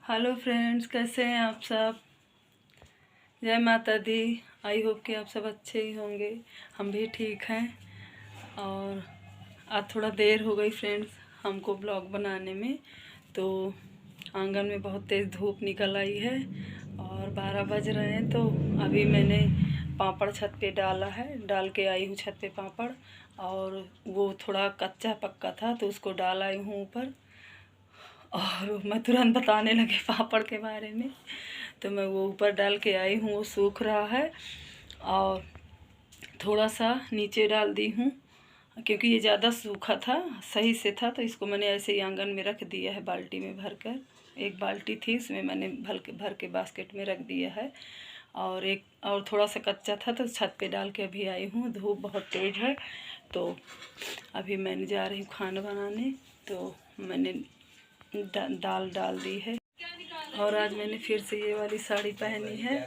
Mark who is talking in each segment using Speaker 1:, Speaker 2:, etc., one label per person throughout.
Speaker 1: Hello friends, कैसे हैं आप सब। जय माता दी। आई होप कि आप सब अच्छे ही होंगे। हम भी ठीक हैं। और आज थोड़ा देर हो गई फ्रेंड्स हमको ब्लॉग बनाने में। तो आंगन में बहुत तेज़ धूप निकल आई है और 12 बज रहे हैं। तो अभी मैंने पापड़ छत पे डाला है, डाल के आई हूँ छत पे पापड़। और वो थोड़ा कच्चा पक्का था तो उसको डाल आई हूँ ऊपर। और मैं तुरंत बताने लगे पापड़ के बारे में। तो मैं वो ऊपर डाल के आई हूँ, वो सूख रहा है। और थोड़ा सा नीचे डाल दी हूँ क्योंकि ये ज़्यादा सूखा था, सही से था। तो इसको मैंने ऐसे ही आंगन में रख दिया है बाल्टी में भर कर। एक बाल्टी थी उसमें मैंने भर के बास्केट में रख दिया है। और एक और थोड़ा सा कच्चा था तो छत पे डाल के अभी आई हूँ। धूप बहुत तेज़ है तो अभी मैंने जा रही हूँ खाना बनाने। तो मैंने दाल डाल दी है। और आज मैंने फिर से ये वाली साड़ी पहनी है।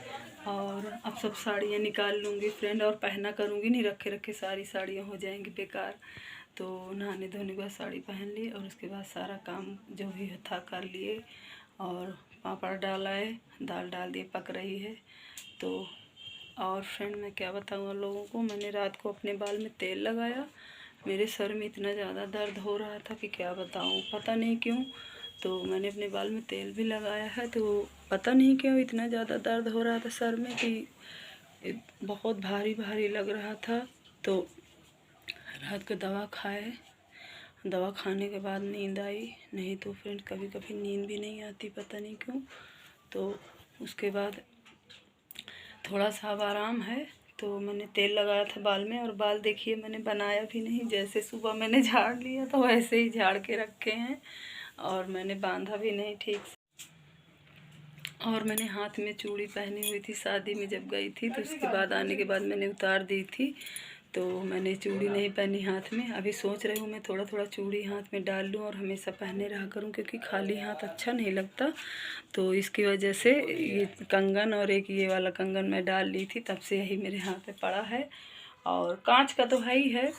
Speaker 1: और अब सब साड़ियाँ निकाल लूँगी फ्रेंड और पहना करूँगी नहीं, रखे रखे सारी साड़ियाँ हो जाएंगी बेकार। तो नहाने धोने के बाद साड़ी पहन ली और उसके बाद सारा काम जो भी था कर लिए। और पापड़ डाला है, दाल डाल दिए, पक रही है। तो और फ्रेंड मैं क्या बताऊँ आप लोगों को, मैंने रात को अपने बाल में तेल लगाया। मेरे सर में इतना ज़्यादा दर्द हो रहा था कि क्या बताऊँ, पता नहीं क्यों। तो मैंने अपने बाल में तेल भी लगाया है तो पता नहीं क्यों इतना ज़्यादा दर्द हो रहा था सर में कि बहुत भारी भारी लग रहा था। तो रात को दवा खाए, दवा खाने के बाद नींद आई। नहीं तो फ्रेंड कभी कभी नींद भी नहीं आती, पता नहीं क्यों। तो उसके बाद थोड़ा सा अब आराम है। तो मैंने तेल लगाया था बाल में और बाल देखिए मैंने बनाया भी नहीं, जैसे सुबह मैंने झाड़ लिया तो वैसे ही झाड़ के रखे हैं। और मैंने बांधा भी नहीं ठीक से। और मैंने हाथ में चूड़ी पहनी हुई थी शादी में जब गई थी, तो उसके बाद आने के बाद मैंने उतार दी थी। तो मैंने चूड़ी नहीं पहनी हाथ में। अभी सोच रही हूँ मैं थोड़ा थोड़ा चूड़ी हाथ में डाल लूँ और हमेशा पहने रहा करूँ क्योंकि खाली हाथ अच्छा नहीं लगता। तो इसकी वजह से ये कंगन और एक ये वाला कंगन मैं डाल ली थी, तब से यही मेरे हाथ में पड़ा है। और कांच का तो है ही है,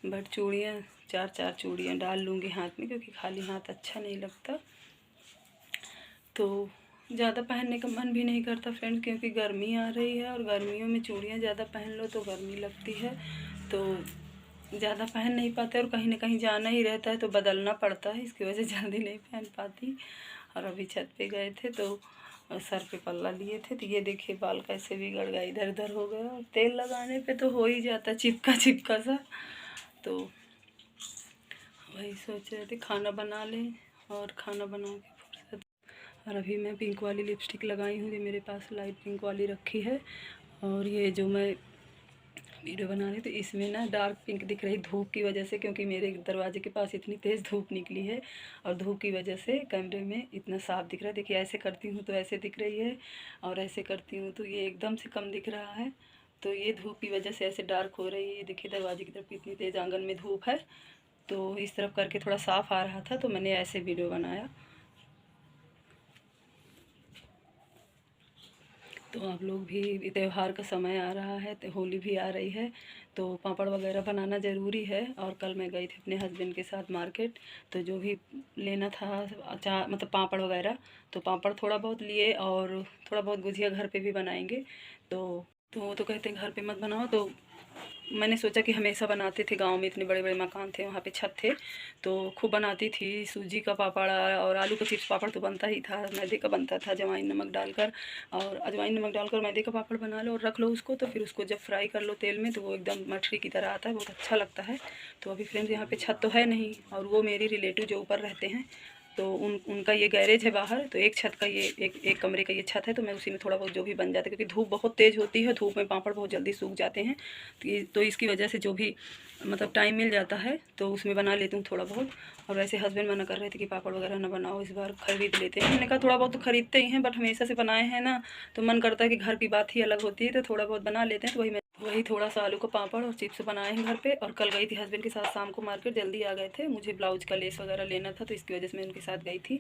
Speaker 1: बट चूड़ियाँ 4 चूड़ियाँ डाल लूँगी हाथ में क्योंकि खाली हाथ अच्छा नहीं लगता। तो ज़्यादा पहनने का मन भी नहीं करता फ्रेंड क्योंकि गर्मी आ रही है और गर्मियों में चूड़ियाँ ज़्यादा पहन लो तो गर्मी लगती है। तो ज़्यादा पहन नहीं पाते और कहीं ना कहीं जाना ही रहता है तो बदलना पड़ता है, इसकी वजह से जल्दी नहीं पहन पाती। और अभी छत पे गए थे तो सर पे पल्ला लिए थे तो ये देखिए बाल कैसे बिगड़ गया, इधर उधर हो गया। और तेल लगाने पे तो हो ही जाता चिपका चिपका सा। तो वही सोच रहे थे खाना बना लें और खाना बना के फुर्सत। और अभी मैं पिंक वाली लिपस्टिक लगाई हूँ, ये मेरे पास लाइट पिंक वाली रखी है। और ये जो मैं वीडियो बना रही थी इसमें ना डार्क पिंक दिख रही धूप की वजह से, क्योंकि मेरे दरवाजे के पास इतनी तेज़ धूप निकली है और धूप की वजह से कैमरे में इतना साफ दिख रहा है। देखिए ऐसे करती हूँ तो ऐसे दिख रही है और ऐसे करती हूँ तो ये एकदम से कम दिख रहा है। तो ये धूप की वजह से ऐसे डार्क हो रही है। देखिए दरवाजे की तरफ इतनी तेज़ आंगन में धूप है तो इस तरफ करके थोड़ा साफ़ आ रहा था तो मैंने ऐसे वीडियो बनाया। तो आप लोग भी, त्यौहार का समय आ रहा है तो होली भी आ रही है तो पापड़ वगैरह बनाना ज़रूरी है। और कल मैं गई थी अपने हस्बैंड के साथ मार्केट, तो जो भी लेना था अचार मतलब पापड़ वगैरह, तो पापड़ थोड़ा बहुत लिए और थोड़ा बहुत गुजिया घर पे भी बनाएंगे। तो वो तो कहते हैं घर पे मत बनाओ। तो मैंने सोचा कि हमेशा बनाते थे, गांव में इतने बड़े बड़े मकान थे, वहाँ पे छत थे तो खूब बनाती थी। सूजी का पापड़ और आलू का चिप्स पापड़ तो बनता ही था, मैदे का बनता था अजवाइन नमक डालकर। और अजवाइन नमक डालकर मैदे का पापड़ बना लो और रख लो उसको, तो फिर उसको जब फ्राई कर लो तेल में तो वो एकदम मठरी की तरह आता है, बहुत अच्छा लगता है। तो अभी फ्रेंड्स यहाँ पे छत तो है नहीं और वो मेरी रिलेटिव जो ऊपर रहते हैं तो उनका ये गैरेज है बाहर, तो एक छत का ये एक कमरे का ये छत है। तो मैं उसी में थोड़ा बहुत जो भी बन जाता है क्योंकि धूप बहुत तेज़ होती है, धूप में पापड़ बहुत जल्दी सूख जाते हैं। तो इसकी वजह से जो भी मतलब टाइम मिल जाता है तो उसमें बना लेती हूँ थोड़ा बहुत। और वैसे हस्बैंड मना कर रहे थे कि पापड़ वगैरह ना बनाओ, इस बार खरीद लेते हैं। मैंने कहा थोड़ा बहुत तो खरीदते ही हैं बट हमेशा से बनाए हैं ना तो मन करता है कि घर की बात ही अलग होती है, तो थोड़ा बहुत बना लेते हैं। तो वही थोड़ा सा आलू का पापड़ और चिप्स बनाए हैं घर पे। और कल गई थी हस्बैंड के साथ शाम को मार्केट, जल्दी आ गए थे, मुझे ब्लाउज का लेस वगैरह लेना था तो इसकी वजह से मैं उनके साथ गई थी।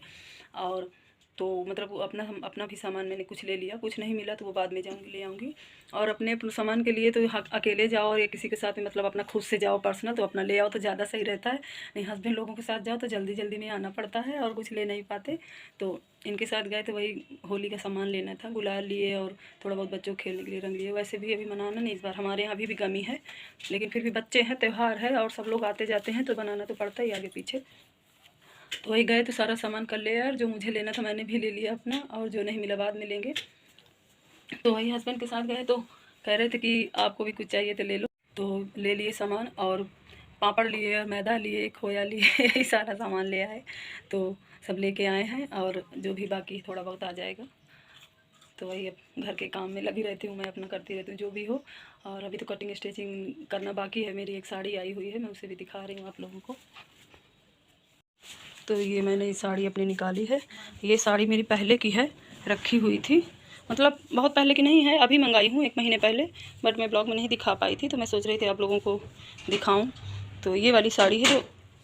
Speaker 1: और तो मतलब वो अपना भी सामान मैंने कुछ ले लिया, कुछ नहीं मिला तो वो बाद में ले आऊँगी। और अपने सामान के लिए तो अकेले जाओ और या किसी के साथ में मतलब अपना खुद से जाओ पर्सनल, तो अपना ले आओ तो ज़्यादा सही रहता है। नहीं हस्बैंड लोगों के साथ जाओ तो जल्दी जल्दी में आना पड़ता है और कुछ ले नहीं पाते। तो इनके साथ गए तो वही होली का सामान लेना था, गुलाल लिए और थोड़ा बहुत बच्चों को खेलने के लिए रंग लिए। वैसे भी अभी मनाना नहीं, इस बार हमारे यहाँ अभी भी कमी है, लेकिन फिर भी बच्चे हैं, त्यौहार है और सब लोग आते जाते हैं तो बनाना तो पड़ता ही आगे पीछे। तो वही गए तो सारा सामान कर ले यार, जो मुझे लेना था मैंने भी ले लिया अपना, और जो नहीं मिला बाद में लेंगे। तो वही हस्बैंड के साथ गए तो कह रहे थे कि आपको भी कुछ चाहिए तो ले लो, तो ले लिए सामान। और पापड़ लिए, मैदा लिए, खोया लिए यही सारा सामान ले आए, तो सब लेके आए हैं। और जो भी बाकी थोड़ा बहुत आ जाएगा। तो वही अब घर के काम में लगी रहती हूँ, मैं अपना करती रहती हूँ जो भी हो। और अभी तो कटिंग स्टिचिंग करना बाकी है। मेरी एक साड़ी आई हुई है, मैं उसे भी दिखा रही हूँ आप लोगों को। तो ये मैंने साड़ी अपनी निकाली है। ये साड़ी मेरी पहले की है, रखी हुई थी, मतलब बहुत पहले की नहीं है, अभी मंगाई हूँ 1 महीने पहले, बट मैं ब्लॉग में नहीं दिखा पाई थी, तो मैं सोच रही थी आप लोगों को दिखाऊं। तो ये वाली साड़ी है जो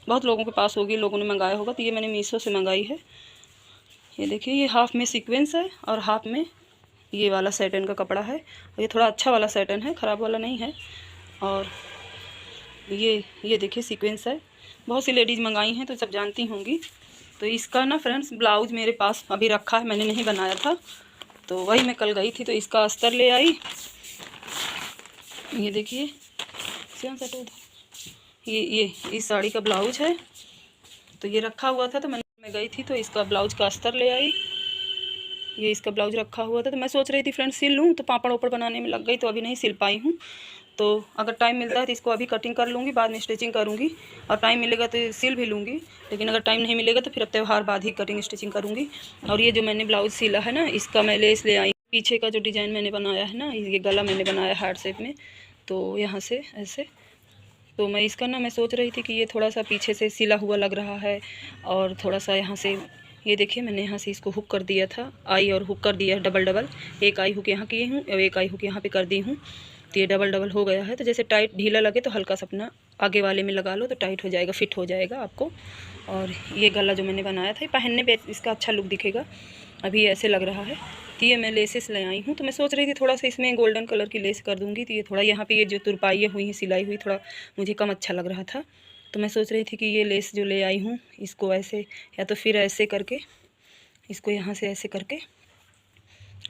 Speaker 1: बहुत लोगों के पास होगी, लोगों ने मंगाया होगा। तो ये मैंने मीशो से मंगाई है। ये देखिए, ये हाफ में सीक्वेंस है और हाफ में ये वाला सैटन का कपड़ा है। और ये थोड़ा अच्छा वाला सैटन है, ख़राब वाला नहीं है। और ये देखिए सीक्वेंस है। बहुत सी लेडीज़ मंगाई हैं तो सब जानती होंगी। तो इसका ना फ्रेंड्स ब्लाउज़ मेरे पास अभी रखा है, मैंने नहीं बनाया था, तो वही मैं कल गई थी तो इसका अस्तर ले आई। ये देखिए ये इस साड़ी का ब्लाउज है। तो ये रखा हुआ था, तो मैं गई थी तो इसका ब्लाउज का अस्तर ले आई। ये इसका ब्लाउज रखा हुआ था, तो मैं सोच रही थी फ्रेंड्स सिल लूँ, तो पापड़ वापड़ बनाने में लग गई, तो अभी नहीं सिल पाई हूँ। तो अगर टाइम मिलता है तो इसको अभी कटिंग कर लूँगी, बाद में स्टिचिंग करूँगी। और टाइम मिलेगा तो सिल भी लूँगी, लेकिन अगर टाइम नहीं मिलेगा तो फिर अब त्यौहार बाद ही कटिंग स्टिचिंग करूँगी। और ये जो मैंने ब्लाउज सिला है ना, इसका मैं लेस ले आई। पीछे का जो डिज़ाइन मैंने बनाया है ना, ये गला मैंने बनाया हार्ट शेप में, तो यहाँ से ऐसे। तो मैं इसका ना मैं सोच रही थी कि ये थोड़ा सा पीछे से सिला हुआ लग रहा है, और थोड़ा सा यहाँ से ये देखिए मैंने यहाँ से इसको हुक कर दिया था, आई और हुक कर दिया डबल। एक आई हुक यहाँ की हूँ और एक आई हुक यहाँ पे कर दी हूँ, तो ये डबल हो गया है। तो जैसे टाइट ढीला लगे तो हल्का सा अपना आगे वाले में लगा लो तो टाइट हो जाएगा, फिट हो जाएगा आपको। और ये गला जो मैंने बनाया था, पहनने पे इसका अच्छा लुक दिखेगा, अभी ऐसे लग रहा है। तो ये मैं लेसेस ले आई हूँ, तो मैं सोच रही थी थोड़ा सा इसमें गोल्डन कलर की लेस कर दूँगी। तो ये थोड़ा यहाँ पे ये जो तुरपाइयाँ हुई हैं सिलाई हुई, थोड़ा मुझे कम अच्छा लग रहा था। तो मैं सोच रही थी कि ये लेस जो ले आई हूँ इसको ऐसे, या तो फिर ऐसे करके इसको यहाँ से ऐसे करके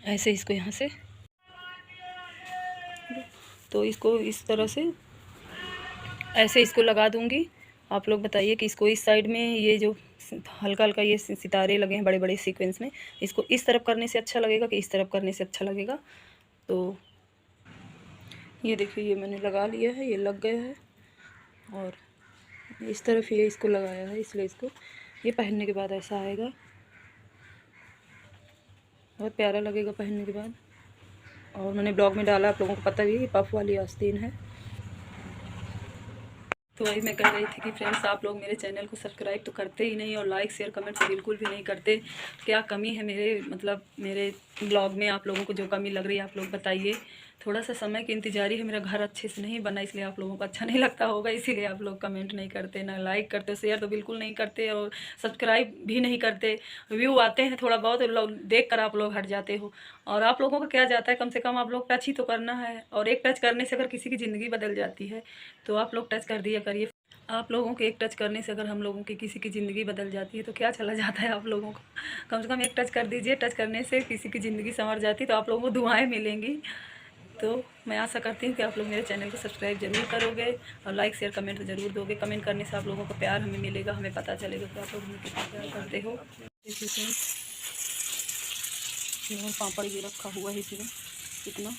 Speaker 1: ऐसे इसको यहाँ से, तो इसको इस तरह से ऐसे इसको लगा दूँगी। आप लोग बताइए कि इसको इस साइड में ये जो हल्का हल्का ये सितारे लगे हैं बड़े बड़े सीक्वेंस में, इसको इस तरफ करने से अच्छा लगेगा कि इस तरफ करने से अच्छा लगेगा। तो ये देखिए ये मैंने लगा लिया है, ये लग गया है। और इस तरफ ये इसको लगाया है, इसलिए इसको ये पहनने के बाद ऐसा आएगा, बहुत प्यारा लगेगा पहनने के बाद। और मैंने ब्लॉग में डाला, आप लोगों को पता भी है, पफ वाली आस्तीन है। तो वही मैं कह रही थी कि फ्रेंड्स आप लोग मेरे चैनल को सब्सक्राइब तो करते ही नहीं, और लाइक शेयर कमेंट तो बिल्कुल भी नहीं करते। क्या कमी है मेरे मतलब मेरे ब्लॉग में, आप लोगों को जो कमी लग रही है आप लोग बताइए। थोड़ा सा समय की इंतजारी है, मेरा घर अच्छे से नहीं बना इसलिए आप लोगों को अच्छा नहीं लगता होगा, इसीलिए आप लोग कमेंट नहीं करते, ना लाइक करते, शेयर तो बिल्कुल नहीं करते, और सब्सक्राइब भी नहीं करते। व्यू आते हैं थोड़ा बहुत, लोग देख कर आप लोग हट जाते हो। और आप लोगों का क्या जाता है, कम से कम आप लोग टच ही तो करना है, और एक टच करने से अगर किसी की ज़िंदगी बदल जाती है तो आप लोग टच कर दिया करिए। आप लोगों के एक टच करने से अगर हम लोगों की किसी की ज़िंदगी बदल जाती है तो क्या चला जाता है आप लोगों को। कम से कम एक टच कर दीजिए, टच करने से किसी की ज़िंदगी संवर जाती तो आप लोगों को दुआएं मिलेंगी। तो मैं आशा करती हूँ कि आप लोग मेरे चैनल को सब्सक्राइब जरूर करोगे, और लाइक शेयर कमेंट तो ज़रूर दोगे। कमेंट करने से आप लोगों को प्यार हमें मिलेगा, हमें पता चलेगा कि आप लोग हमें कितना प्यार करते हो। और पापड़ ये रखा हुआ है इसमें कितना,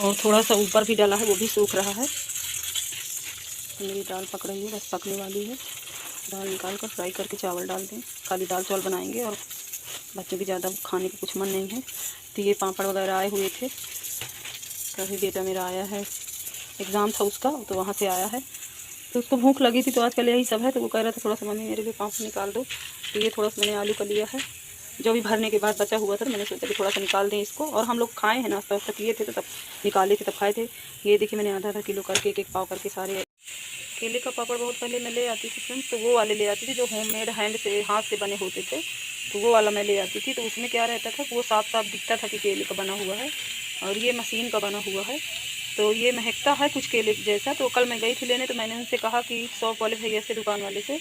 Speaker 1: और थोड़ा सा ऊपर भी डाला है, वो भी सूख रहा है। तो मेरी दाल पक रही है, बस पकने वाली है। दाल निकाल कर फ्राई करके चावल डाल दें, खाली दाल चावल बनाएंगे, और बच्चों की ज़्यादा खाने का कुछ मन नहीं है। तो ये पापड़ वगैरह आए हुए थे, कभी बेटा मेरा आया है, एग्ज़ाम था उसका, तो वहाँ से आया है, तो उसको भूख लगी थी, तो आजकल यही सब है। तो वो कह रहा था थोड़ा सा मम्मी मेरे लिए पापड़ निकाल दो। तो ये थोड़ा सा मैंने आलू का लिया है, जो भी भरने के बाद बचा हुआ था, तो मैंने सोचा कि थोड़ा सा निकाल दें इसको। और हम लोग खाए हैं, नाश्ता वास्ता किए थे, तो तब निकाले थे तब खाए थे। ये देखिए मैंने आधा किलो करके एक पाव करके सारे केले का पापड़ बहुत पहले मैं ले आती थी फ्रेंड्स, तो वो वाले ले आती थी जो होममेड हैंड से हाथ से बने होते थे, तो वो वाला मैं ले आती थी। तो उसमें क्या रहता था, वो साफ साफ दिखता था कि केले का बना हुआ है, और ये मशीन का बना हुआ है, तो ये महकता है कुछ केले जैसा। तो कल मैं गई थी लेने, तो मैंने उनसे कहा कि शॉप वाले भैया से, दुकान वाले से,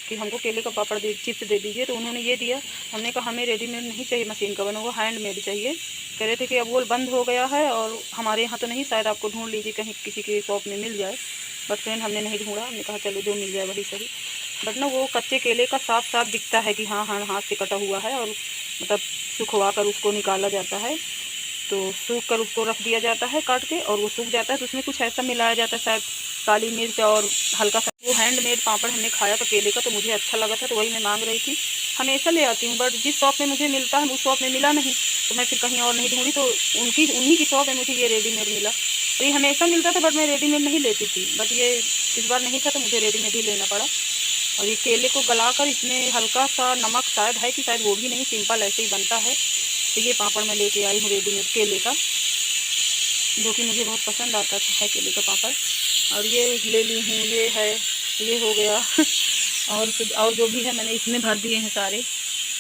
Speaker 1: कि हमको केले का पापड़ चिप्स दे दीजिए। तो उन्होंने ये दिया। हमने कहा हमें रेडीमेड नहीं चाहिए, मशीन का बना हुआ हैंडमेड चाहिए। कह रहे थे कि अब वो बंद हो गया है और हमारे यहाँ तो नहीं, शायद आपको ढूंढ लीजिए कहीं किसी के शॉप में मिल जाए। बट फ्रेंड हमने नहीं ढूंढा, हमने कहा चलो जो मिल जाए वही सही। बट ना वो कच्चे केले का साफ साफ दिखता है कि हाँ हाँ हाथ से कटा हुआ है, और मतलब सुखवा कर उसको निकाला जाता है, तो सूख कर उसको रख दिया जाता है काट के, और वो सूख जाता है। तो उसमें कुछ ऐसा मिलाया जाता है शायद काली मिर्च और हल्का सा। वो हैंडमेड पापड़ हमने खाया था केले का, तो मुझे अच्छा लगा था, तो वही मैं मांग रही थी। हमेशा ले आती हूँ, बट जिस शॉप में मुझे मिलता है उस शॉप में मिला नहीं, तो मैं फिर कहीं और नहीं ढूंढी, तो उन्हीं की शॉप में मुझे ये रेडीमेड मिला। तो ये हमेशा मिलता था, बट मैं रेडीमेड नहीं लेती थी, बट ये इस बार नहीं था तो मुझे रेडीमेड ही लेना पड़ा। और ये केले को गलाकर इसमें हल्का सा नमक शायद है कि शायद वो भी नहीं, सिंपल ऐसे ही बनता है। तो ये पापड़ मैं लेके आई हूँ रेडीमेड केले का, जो कि मुझे बहुत पसंद आता है केले का पापड़। और ये ले ली हूँ, ये है, ये हो गया और जो भी है मैंने इसमें भर दिए हैं सारे।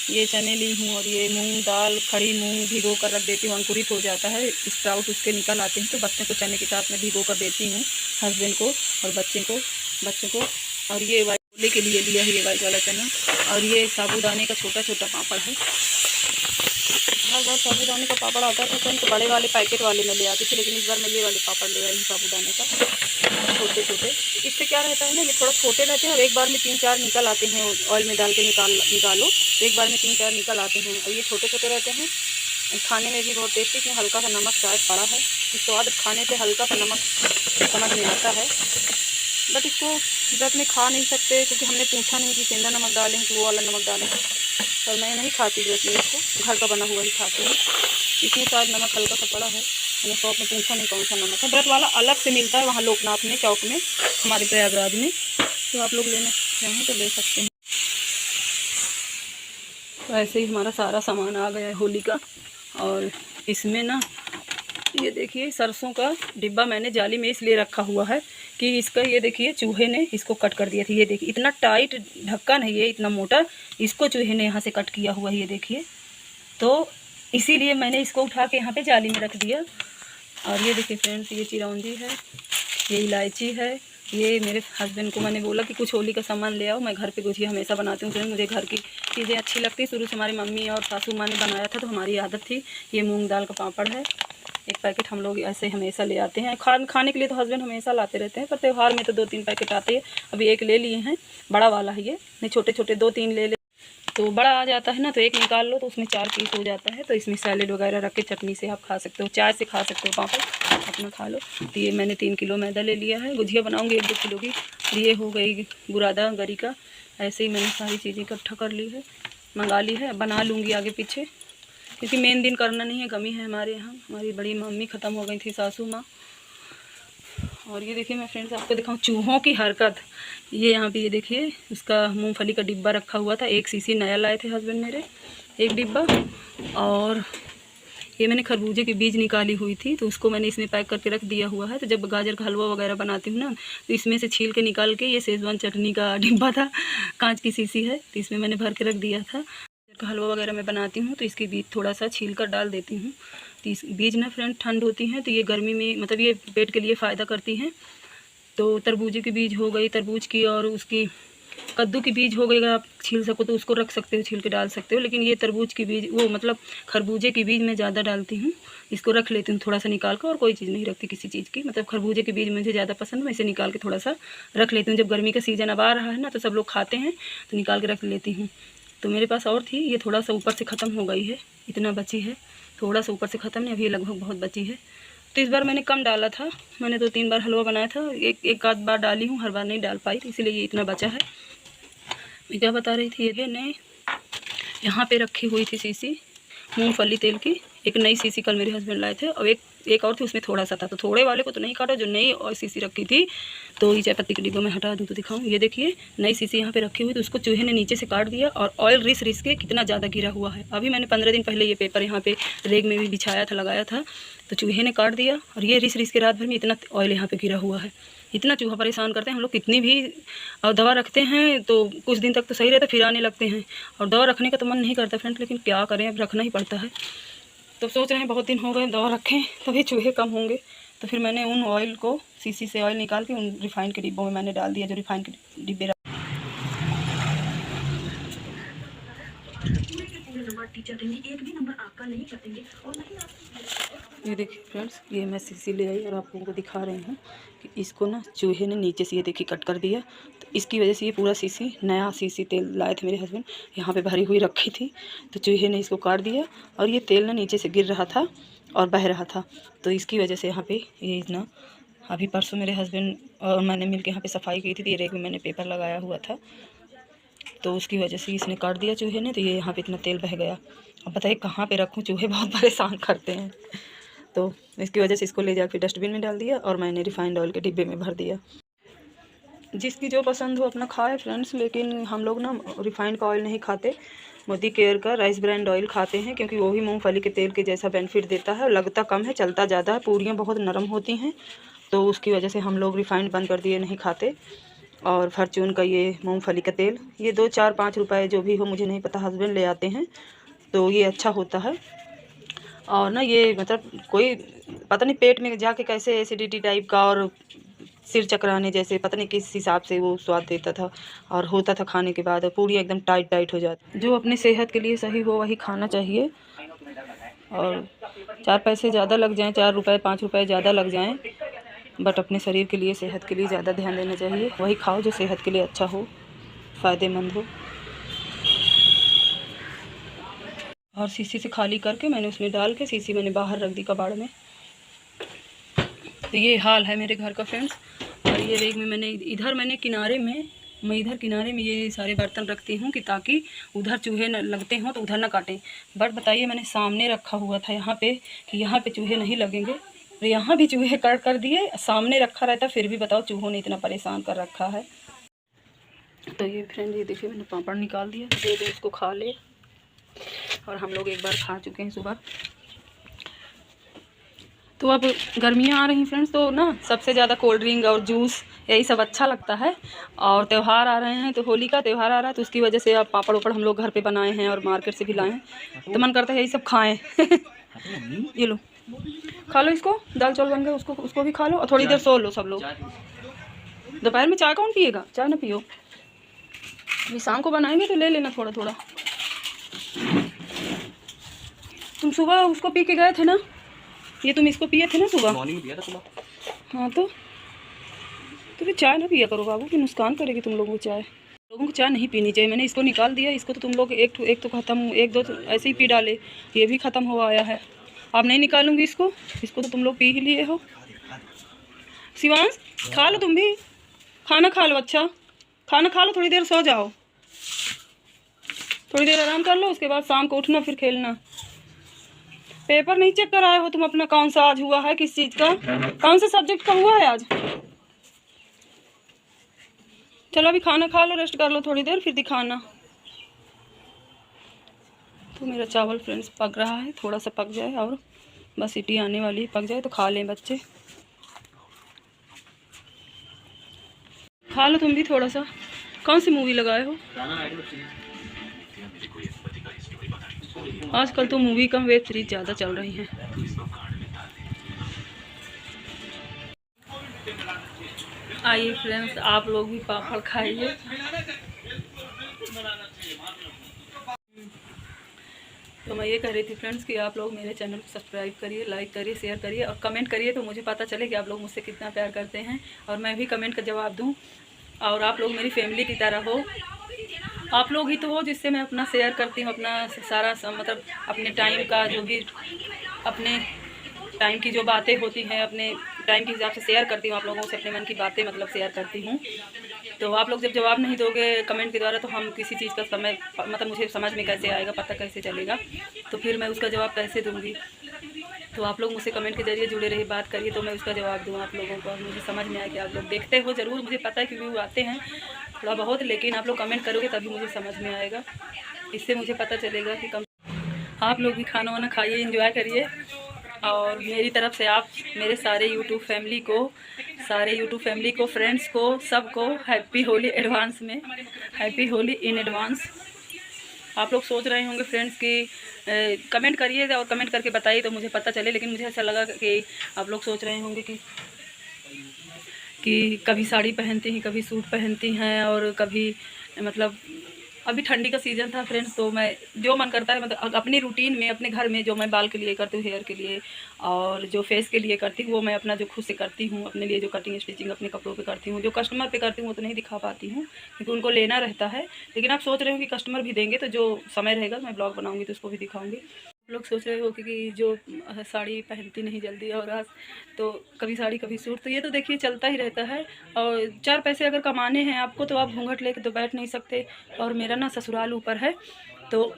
Speaker 1: ये चने ली हूँ, और ये मूंग दाल, खड़ी मूंग भिगो कर रख देती हूँ, अंकुरित हो जाता है, स्प्राउट उसके निकल आते हैं, तो बच्चे को चने के साथ में भिगो कर देती हूँ, हस्बैंड को और बच्चों को। और ये वाइट छोले के लिए लिया है ये वाइट वाला चना। और ये साबूदाने का छोटा छोटा पापड़ है। बहुत साबूदाने का पापड़ आता था तो बड़े वाले पैकेट वाले में ले आती थी, लेकिन इस बार मैं ये वाले पापड़ ले आई हूँ साबूदाने का, छोटे छोटे। इससे क्या रहता है ना, ये थोड़ा छोटे रहते हैं और एक बार में 3-4 निकल आते हैं। ऑयल में डाल के निकालो तो एक बार में 3-4 निकल आते हैं, और ये छोटे छोटे रहते हैं। खाने में भी बहुत टेस्टी। इसमें हल्का सा नमक शायद पड़ा है, स्वाद खाने से हल्का सा नमक समझ में आता है, बट इसको व्रत में खा नहीं सकते, क्योंकि हमने पूछा नहीं कि सेंधा नमक डालें कि वो वाला नमक डालें। और मैं नहीं खाती व्रत में, इसको घर का बना हुआ ही खाती हूँ। इसमें शायद नमक हल्का सा पड़ा है, मैंने शॉप में पूछा नहीं कौन सा नमक है। व्रत वाला अलग से मिलता है वहाँ लोकनाथ में, चौक में, हमारे प्रयागराज में, तो आप लोग लेना चाहें तो ले सकते हैं। तो ऐसे ही हमारा सारा सामान आ गया है होली का। और इसमें ना ये देखिए सरसों का डिब्बा मैंने जाली में इसलिए रखा हुआ है कि इसका ये देखिए चूहे ने इसको कट कर दिया था। ये देखिए इतना टाइट ढक्कन है, ये इतना मोटा, इसको चूहे ने यहाँ से कट किया हुआ है, ये देखिए। तो इसीलिए मैंने इसको उठा के यहाँ पे जाली में रख दिया। और ये देखिए फ्रेंड्स, ये चिरौंजी है, ये इलायची है। ये मेरे हस्बैंड को मैंने बोला कि कुछ होली का सामान ले आओ, मैं घर पे गुझिया हमेशा बनाती हूँ, मुझे घर की चीज़ें अच्छी लगती। शुरू से हमारी मम्मी और सासू माँ ने बनाया था, तो हमारी आदत थी। ये मूंग दाल का पापड़ है, एक पैकेट हम लोग ऐसे हमेशा ले आते हैं। खाने के लिए तो हस्बैंड हमेशा लाते रहते हैं, पर त्यौहार में तो 2-3 पैकेट आते हैं। अभी एक ले लिए हैं, बड़ा वाला है ये, नहीं छोटे छोटे 2-3 ले तो बड़ा आ जाता है ना, तो एक निकाल लो तो उसमें 4 पीस हो जाता है। तो इसमें सैलेड वगैरह रख के चटनी से आप खा सकते हो, चाय से खा सकते हो, पापड़ अपना खा लो। तो ये मैंने 3 किलो मैदा ले लिया है, गुझिया बनाऊंगी 1-2 किलो की। ये हो गई बुरादा गरी का। ऐसे ही मैंने सारी चीज़ें इकट्ठा कर ली है, मंगा ली है, बना लूँगी आगे पीछे, क्योंकि मेन दिन करना नहीं है, कमी है हमारे यहाँ। हमारी बड़ी मम्मी ख़त्म हो गई थी, सासू माँ। और ये देखिए मैं फ्रेंड्स आपको दिखाऊं चूहों की हरकत। ये यहाँ पे ये देखिए उसका मूंगफली का डिब्बा रखा हुआ था, 1 सीसी नया लाए थे हस्बैंड मेरे, 1 डिब्बा। और ये मैंने खरबूजे के बीज निकाली हुई थी, तो उसको मैंने इसमें पैक करके रख दिया हुआ है। तो जब गाजर का हलवा वगैरह बनाती हूँ ना, तो इसमें से छील के निकाल के, ये शेजवान चटनी का डिब्बा था, कांच की सीसी है, तो इसमें मैंने भर के रख दिया था। का हलवा वगैरह मैं बनाती हूँ तो इसके बीज थोड़ा सा छील कर डाल देती हूँ। तो इस बीज ना फ्रेंड ठंड होती हैं, तो ये गर्मी में मतलब ये पेट के लिए फ़ायदा करती हैं। तो तरबूजे की बीज हो गई, तरबूज की, और उसकी कद्दू की बीज हो गई, अगर आप छील सको तो उसको रख सकते हो, छील के डाल सकते हो। लेकिन ये तरबूज की बीज, वो मतलब खरबूजे की बीज मैं ज़्यादा डालती हूँ, इसको रख लेती हूँ थोड़ा सा निकाल कर, और कोई चीज़ नहीं रखती किसी चीज़ की। मतलब खरबूजे की बीज मुझे ज़्यादा पसंद, मैं इसे निकाल के थोड़ा सा रख लेती हूँ। जब गर्मी का सीज़न अब आ रहा है ना, तो सब लोग खाते हैं, तो निकाल के रख लेती हूँ। तो मेरे पास और थी, ये थोड़ा सा ऊपर से ख़त्म हो गई है, इतना बची है, थोड़ा सा ऊपर से ख़त्म नहीं, अभी लगभग बहुत बची है। तो इस बार मैंने कम डाला था, मैंने 2-3 बार हलवा बनाया था, एक आध बार डाली हूँ, हर बार नहीं डाल पाई, इसीलिए ये इतना बचा है। मैं क्या बता रही थी, ये ने यहाँ पे रखी हुई थी सीसी मूंगफली तेल की, एक नई सीसी कल मेरे हस्बैंड लाए थे, और एक और थी, उसमें थोड़ा सा था, तो थोड़े वाले को तो नहीं काटा, जो नई और सीसी रखी थी। तो ये चाय पत्ती के डिब्बा में हटा दूँ तो दिखाऊँ, ये देखिए नई सीसी यहाँ पे रखी हुई, तो उसको चूहे ने नीचे से काट दिया, और ऑयल रिस के कितना ज़्यादा गिरा हुआ है। अभी मैंने 15 दिन पहले ये पेपर यहाँ पे रेग में भी बिछाया था, लगाया था, तो चूहे ने काट दिया, और ये रिस के रात भर में इतना ऑयल यहाँ पर गिरा हुआ है। इतना चूहा परेशान करते हैं। हम लोग कितनी भी दवा रखते हैं तो कुछ दिन तक तो सही रहता, फिर आने लगते हैं और दवा रखने का तो मन नहीं करता फ्रेंड्स, लेकिन क्या करें, अब रखना ही पड़ता है। तो सोच रहे हैं बहुत दिन हो गए दवा रखें तभी चूहे कम होंगे। तो फिर मैंने उन ऑयल को शीशी से ऑयल निकाल के उन रिफाइन के डिब्बों में मैंने डाल दिया, जो रिफाइन के डिब्बे। ये देखिए फ्रेंड्स, ये मैं शीशी ले आई और आप लोगों को दिखा रही हूँ कि इसको ना चूहे ने नीचे से ये देखिए कट कर दिया। तो इसकी वजह से ये पूरा शीशी, नया शीशी तेल लाए थे मेरे हस्बैंड, यहाँ पे भरी हुई रखी थी, तो चूहे ने इसको काट दिया और ये तेल ना नीचे से गिर रहा था और बह रहा था। तो इसकी वजह से यहाँ पे ये ना अभी परसों मेरे हस्बैंड और मैंने मिलकर यहाँ पे सफाई की थी, तो ये रेक में मैंने पेपर लगाया हुआ था, तो उसकी वजह से इसने काट दिया चूहे ने, तो ये यहाँ पे इतना तेल बह गया। अब बताइए कहाँ पे रखूँ, चूहे बहुत परेशान करते हैं। तो इसकी वजह से इसको ले जाकर डस्टबिन में डाल दिया और मैंने रिफाइंड ऑयल के डिब्बे में भर दिया। जिसकी जो पसंद हो अपना खाए फ्रेंड्स, लेकिन हम लोग ना रिफाइंड का ऑयल नहीं खाते, मोदी केयर का राइस ब्रांड ऑयल खाते हैं, क्योंकि वो भी मूंगफली के तेल के जैसा बेनिफिट देता है, लगता कम है, चलता ज़्यादा है, पूरियाँ बहुत नरम होती हैं, तो उसकी वजह से हम लोग रिफाइंड बंद कर दिए, नहीं खाते। और फॉर्च्यून का ये मूंगफली का तेल, ये 2, 4, 5 रुपए जो भी हो, मुझे नहीं पता, हस्बैंड ले आते हैं, तो ये अच्छा होता है। और ना ये मतलब कोई पता नहीं पेट में जाके कैसे एसिडिटी टाइप का और सिर चकराने जैसे पता नहीं किस हिसाब से वो स्वाद देता था और होता था खाने के बाद, पूरी एकदम टाइट टाइट हो जाती। जो अपनी सेहत के लिए सही हो वही खाना चाहिए, और 4 पैसे ज़्यादा लग जाएँ, 4 रुपये 5 रुपये ज़्यादा लग जाएँ, बट अपने शरीर के लिए, सेहत के लिए ज़्यादा ध्यान देना चाहिए। वही खाओ जो सेहत के लिए अच्छा हो, फ़ायदेमंद हो। और शीशी से खाली करके मैंने उसमें डाल के शीशी मैंने बाहर रख दी कबाड़ में। तो ये हाल है मेरे घर का फ्रेंड्स। और ये रेक में मैंने इधर मैंने किनारे में, मैं इधर किनारे में ये सारे बर्तन रखती हूँ कि ताकि उधर चूहे न लगते हों तो उधर ना काटें। बट बताइए मैंने सामने रखा हुआ था यहाँ पे कि यहाँ पे चूहे नहीं लगेंगे, तो यहाँ भी चूहे कट कर दिए। सामने रखा रहता फिर भी बताओ चूहों ने इतना परेशान कर रखा है। तो ये फ्रेंड ये देखिए मैंने पापड़ निकाल दिया, दे दे इसको खा ले। और हम लोग एक बार खा चुके हैं सुबह। तो अब गर्मियाँ आ रही हैं फ्रेंड्स, तो ना सबसे ज़्यादा कोल्ड ड्रिंक और जूस यही सब अच्छा लगता है। और त्यौहार आ रहे हैं, तो होली का त्यौहार आ रहा है, तो उसकी वजह से अब पापड़ वापड़ हम लोग घर पे बनाए हैं और मार्केट से भी लाए हैं, तो मन करता है यही सब खाएं। ये लो खा लो इसको, दाल चावल बन गए, उसको भी खा लो और थोड़ी देर सो लो सब लोग। दोपहर में चाय कौन पिएगा, चाय ना पियो, अभी शाम को बनाएंगे तो ले लेना थोड़ा थोड़ा। तुम सुबह उसको पी के गए थे ना, ये तुम इसको पिए थे ना सुबह, मॉर्निंग में पिया था सुबह। हाँ तो भी चाय ना पिया करो बाबू, कि नुकसान करेगी तुम लोगों को चाय। लोगों को चाय नहीं पीनी चाहिए। मैंने इसको निकाल दिया, इसको तो तुम लोग एक तो ख़त्म, 1-2 तो ऐसे ही पी डाले, ये भी ख़त्म हो आया है। अब नहीं निकालूंगी इसको तो तुम लोग पी ही लिए हो। शिवांश खा लो, तुम भी खाना खा लो, अच्छा खाना खा लो, थोड़ी देर सो जाओ, थोड़ी देर आराम कर लो, उसके बाद शाम को उठना फिर खेलना। पेपर नहीं चेक कर आए हो तुम अपना, कौन सा आज हुआ है, किस चीज़ का, कौन से सब्जेक्ट का हुआ है आज। चलो अभी खाना खा लो, रेस्ट कर लो थोड़ी देर, फिर दिखाना। तो मेरा चावल फ्रेंड्स पक रहा है, थोड़ा सा पक जाए और बस सीटी आने वाली, पक जाए तो खा लें बच्चे। खा लो तुम भी थोड़ा सा। कौन सी मूवी लगाए हो आजकल? तो मूवी कम, वेब सीरीज ज़्यादा चल रही हैं। आइए फ्रेंड्स आप लोग भी पापड़ खाइए। तो मैं ये कह रही थी फ्रेंड्स कि आप लोग मेरे चैनल को सब्सक्राइब करिए, लाइक करिए, शेयर करिए और कमेंट करिए, तो मुझे पता चले कि आप लोग मुझसे कितना प्यार करते हैं और मैं भी कमेंट का जवाब दूं और आप लोग मेरी फैमिली की तरह हो। आप लोग ही तो हो जिससे मैं अपना शेयर करती हूँ, अपना सारा मतलब अपने टाइम का जो भी, अपने टाइम की जो बातें होती हैं, अपने टाइम के हिसाब से शेयर करती हूँ आप लोगों से, अपने मन की बातें मतलब शेयर करती हूँ। तो आप लोग जब जवाब नहीं दोगे कमेंट के द्वारा, तो हम किसी चीज़ का समय मतलब मुझे समझ में कैसे आएगा, पता कैसे चलेगा, तो फिर मैं उसका जवाब कैसे दूँगी। तो आप लोग मुझसे कमेंट के जरिए जुड़े रहिए, बात करिए, तो मैं उसका जवाब दूँ आप लोगों को, मुझे समझ में आए कि आप लोग देखते हो ज़रूर, मुझे पता है क्योंकि वो आते हैं थोड़ा बहुत, लेकिन आप लोग कमेंट करोगे तभी मुझे समझ में आएगा, इससे मुझे पता चलेगा कि कम। आप लोग भी खाना वाना खाइए, एंजॉय करिए। और मेरी तरफ से आप मेरे सारे यूट्यूब फैमिली को फ्रेंड्स को सबको हैप्पी होली एडवांस में, हैप्पी होली इन एडवांस। आप लोग सोच रहे होंगे फ्रेंड्स कि कमेंट करिए और कमेंट करके बताइए तो मुझे पता चले, लेकिन मुझे ऐसा लगा कि आप लोग सोच रहे होंगे कि कभी साड़ी पहनती हैं, कभी सूट पहनती हैं, और कभी मतलब अभी ठंडी का सीज़न था फ्रेंड्स, तो मैं जो मन करता है मतलब अपनी रूटीन में अपने घर में जो मैं बाल के लिए करती हूँ, हेयर के लिए और जो फेस के लिए करती हूँ, वो मैं अपना जो खुद से करती हूँ अपने लिए, जो कटिंग स्टिचिंग अपने कपड़ों पे करती हूँ। जो कस्टमर पे करती हूँ वो तो नहीं दिखा पाती हूँ क्योंकि उनको लेना रहता है, लेकिन आप सोच रहे हो कि कस्टमर भी देंगे तो जो समय रहेगा मैं ब्लॉग बनाऊँगी तो उसको भी दिखाऊँगी। लोग सोच रहे हो कि जो साड़ी पहनती नहीं जल्दी और आज तो कभी साड़ी कभी सूट, तो ये तो देखिए चलता ही रहता है। और 4 पैसे अगर कमाने हैं आपको तो आप घूंघट लेके तो बैठ नहीं सकते। और मेरा ना ससुराल ऊपर है तो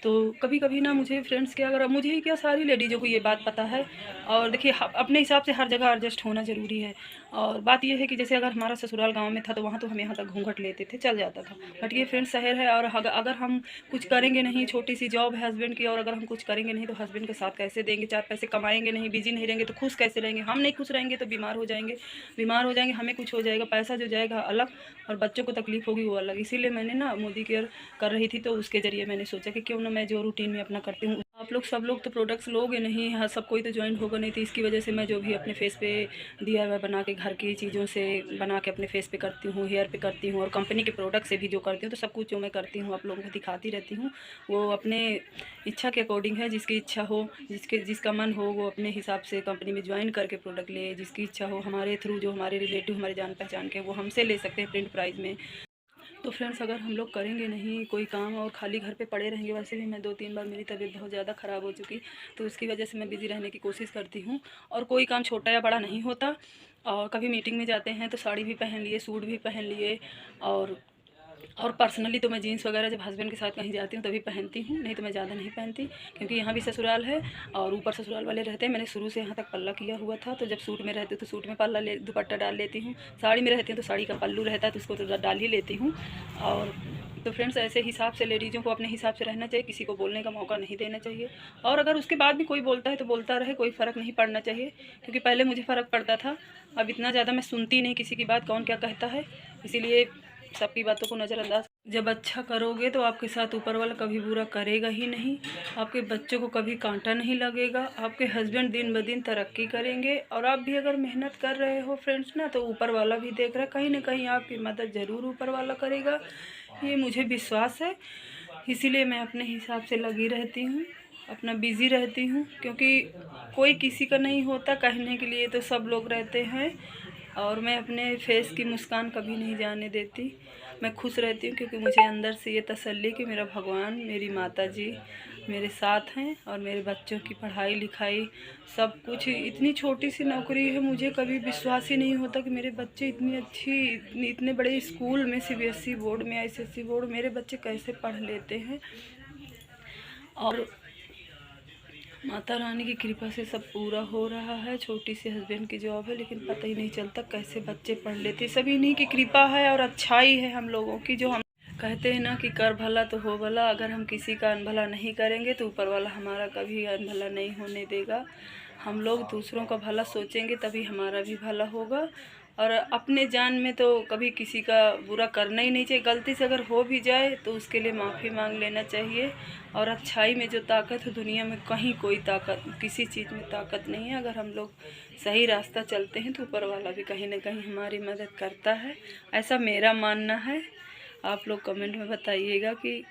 Speaker 1: तो कभी कभी ना मुझे फ्रेंड्स क्या, अगर मुझे ही क्या सारी लेडीज़ों को ये बात पता है। और देखिए अपने हिसाब से हर जगह एडजस्ट होना ज़रूरी है। और बात ये है कि जैसे अगर हमारा ससुराल गांव में था तो वहाँ तो हम यहाँ तक घूंघट लेते थे, चल जाता था। बट ये फ्रेंड्स शहर है और अगर हम कुछ करेंगे नहीं, छोटी सी जॉब है हस्बैंड की, और अगर हम कुछ करेंगे नहीं तो हस्बैंड के साथ कैसे देंगे, 4 पैसे कमाएंगे नहीं, बिजी नहीं रहेंगे तो खुश कैसे रहेंगे। हम नहीं खुश रहेंगे तो बीमार हो जाएंगे, हमें कुछ हो जाएगा, पैसा जो जाएगा अलग और बच्चों को तकलीफ होगी वो अलग। इसीलिए मैंने ना मोदी केयर कर रही थी तो उसके ज़रिए मैंने सोचा कि क्यों ना मैं जो रूटीन में अपना करती हूँ। आप लोग सब लोग तो प्रोडक्ट्स लोगे नहीं, हाँ सब कोई तो ज्वाइन होगा नहीं, तो इसकी वजह से मैं जो भी अपने फेस पे DIY बना के घर की चीज़ों से बना के अपने फेस पे करती हूँ, हेयर पे करती हूँ, और कंपनी के प्रोडक्ट से भी जो करती हूँ, तो सब कुछ जो मैं करती हूँ आप लोगों को दिखाती रहती हूँ। वो अपने इच्छा के अकॉर्डिंग है, जिसकी इच्छा हो, जिसका मन हो वो अपने हिसाब से कंपनी में ज्वाइन करके प्रोडक्ट ले। जिसकी इच्छा हो हमारे थ्रू, जो हमारे रिलेटिव हमारे जान पहचान के, वो हमसे ले सकते हैं प्रिंट प्राइस में। तो फ्रेंड्स अगर हम लोग करेंगे नहीं कोई काम और खाली घर पे पड़े रहेंगे, वैसे भी मैं 2-3 बार मेरी तबीयत बहुत ज़्यादा ख़राब हो चुकी, तो उसकी वजह से मैं बिज़ी रहने की कोशिश करती हूँ। और कोई काम छोटा या बड़ा नहीं होता। और कभी मीटिंग में जाते हैं तो साड़ी भी पहन लिए, सूट भी पहन लिए, और पर्सनली तो मैं जीन्स वगैरह जब हस्बैंड के साथ कहीं जाती हूँ तभी पहनती हूँ, नहीं तो मैं ज़्यादा नहीं पहनती क्योंकि यहाँ भी ससुराल है और ऊपर ससुराल वाले रहते हैं। मैंने शुरू से यहाँ तक पल्ला किया हुआ था, तो जब सूट में रहती हूँ तो सूट में पल्ला दुपट्टा डाल लेती हूँ, साड़ी में रहती हूँ तो साड़ी का पल्लू रहता है तो उसको तो डाल ही लेती हूँ। और तो फ्रेंड्स ऐसे हिसाब से लेडीज़ों को अपने हिसाब से रहना चाहिए, किसी को बोलने का मौका नहीं देना चाहिए। और अगर उसके बाद भी कोई बोलता है तो बोलता रहे, कोई फ़र्क नहीं पड़ना चाहिए, क्योंकि पहले मुझे फ़र्क पड़ता था, अब इतना ज़्यादा मैं सुनती नहीं किसी की बात, कौन क्या कहता है, इसीलिए सबकी बातों को नज़रअंदाज। जब अच्छा करोगे तो आपके साथ ऊपर वाला कभी बुरा करेगा ही नहीं, आपके बच्चों को कभी कांटा नहीं लगेगा, आपके हस्बैंड दिन ब दिन तरक्की करेंगे। और आप भी अगर मेहनत कर रहे हो फ्रेंड्स ना, तो ऊपर वाला भी देख रहा है, कहीं ना कहीं आपकी मदद ज़रूर ऊपर वाला करेगा, ये मुझे विश्वास है। इसीलिए मैं अपने हिसाब से लगी रहती हूँ, अपना बिज़ी रहती हूँ, क्योंकि कोई किसी का नहीं होता, कहने के लिए तो सब लोग रहते हैं। और मैं अपने फेस की मुस्कान कभी नहीं जाने देती, मैं खुश रहती हूँ, क्योंकि मुझे अंदर से ये तसल्ली कि मेरा भगवान, मेरी माता जी मेरे साथ हैं और मेरे बच्चों की पढ़ाई लिखाई सब कुछ। इतनी छोटी सी नौकरी है, मुझे कभी विश्वास ही नहीं होता कि मेरे बच्चे इतनी अच्छी, इतने बड़े स्कूल में, CBSE बोर्ड में, ICSE बोर्ड, मेरे बच्चे कैसे पढ़ लेते हैं। और माता रानी की कृपा से सब पूरा हो रहा है। छोटी सी हस्बैंड की जॉब है, लेकिन पता ही नहीं चलता कैसे बच्चे पढ़ लेते। सब इन्हीं की कृपा है और अच्छाई है हम लोगों की। जो हम कहते हैं ना कि कर भला तो हो भला, अगर हम किसी का अनभला नहीं करेंगे तो ऊपर वाला हमारा कभी अनभला नहीं होने देगा। हम लोग दूसरों का भला सोचेंगे तभी हमारा भी भला होगा। और अपने जान में तो कभी किसी का बुरा करना ही नहीं चाहिए। गलती से अगर हो भी जाए तो उसके लिए माफ़ी मांग लेना चाहिए। और अच्छाई में जो ताकत है, दुनिया में कहीं कोई ताकत, किसी चीज़ में ताकत नहीं है। अगर हम लोग सही रास्ता चलते हैं तो ऊपर वाला भी कहीं ना कहीं हमारी मदद करता है, ऐसा मेरा मानना है। आप लोग कमेंट में बताइएगा कि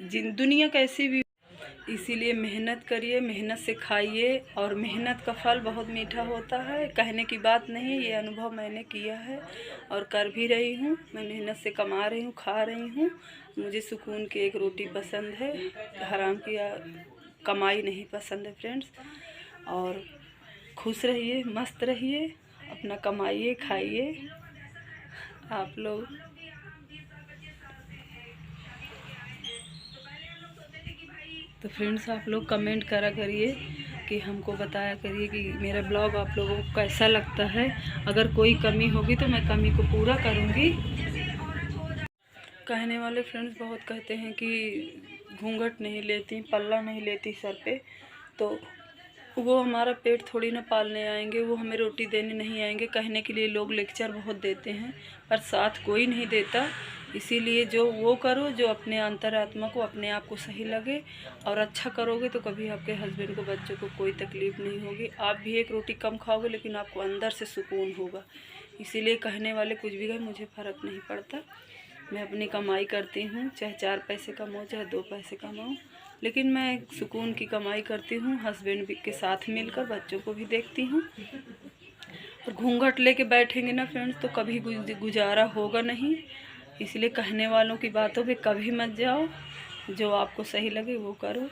Speaker 1: दुनिया कैसी भी, इसीलिए मेहनत करिए, मेहनत से खाइए, और मेहनत का फल बहुत मीठा होता है। कहने की बात नहीं, ये अनुभव मैंने किया है और कर भी रही हूँ। मैं मेहनत से कमा रही हूँ, खा रही हूँ। मुझे सुकून की एक रोटी पसंद है, हराम की कमाई नहीं पसंद है फ्रेंड्स। और खुश रहिए, मस्त रहिए, अपना कमाइए, खाइए आप लोग। तो फ्रेंड्स आप लोग कमेंट करा करिए कि हमको बताया करिए कि मेरा ब्लॉग आप लोगों को कैसा लगता है। अगर कोई कमी होगी तो मैं कमी को पूरा करूँगी। कहने वाले फ्रेंड्स बहुत कहते हैं कि घूंघट नहीं लेती, पल्ला नहीं लेती सर पे, तो वो हमारा पेट थोड़ी ना पालने आएंगे, वो हमें रोटी देने नहीं आएंगे। कहने के लिए लोग लेक्चर बहुत देते हैं पर साथ कोई नहीं देता। इसीलिए जो वो करो जो अपने अंतरात्मा को, अपने आप को सही लगे, और अच्छा करोगे तो कभी आपके हस्बैंड को, बच्चों को कोई तकलीफ़ नहीं होगी। आप भी एक रोटी कम खाओगे लेकिन आपको अंदर से सुकून होगा। इसीलिए कहने वाले कुछ भी कहें, मुझे फ़र्क नहीं पड़ता। मैं अपनी कमाई करती हूँ, चाहे 4 पैसे कमाऊँ चाहे 2 पैसे कमाऊँ, लेकिन मैं सुकून की कमाई करती हूँ। हस्बैंड भी के साथ मिलकर बच्चों को भी देखती हूँ। और घूंघट लेके बैठेंगे ना फ्रेंड्स तो कभी गुजारा होगा नहीं। इसलिए कहने वालों की बातों पे कभी मत जाओ। जो आपको सही लगे वो करो।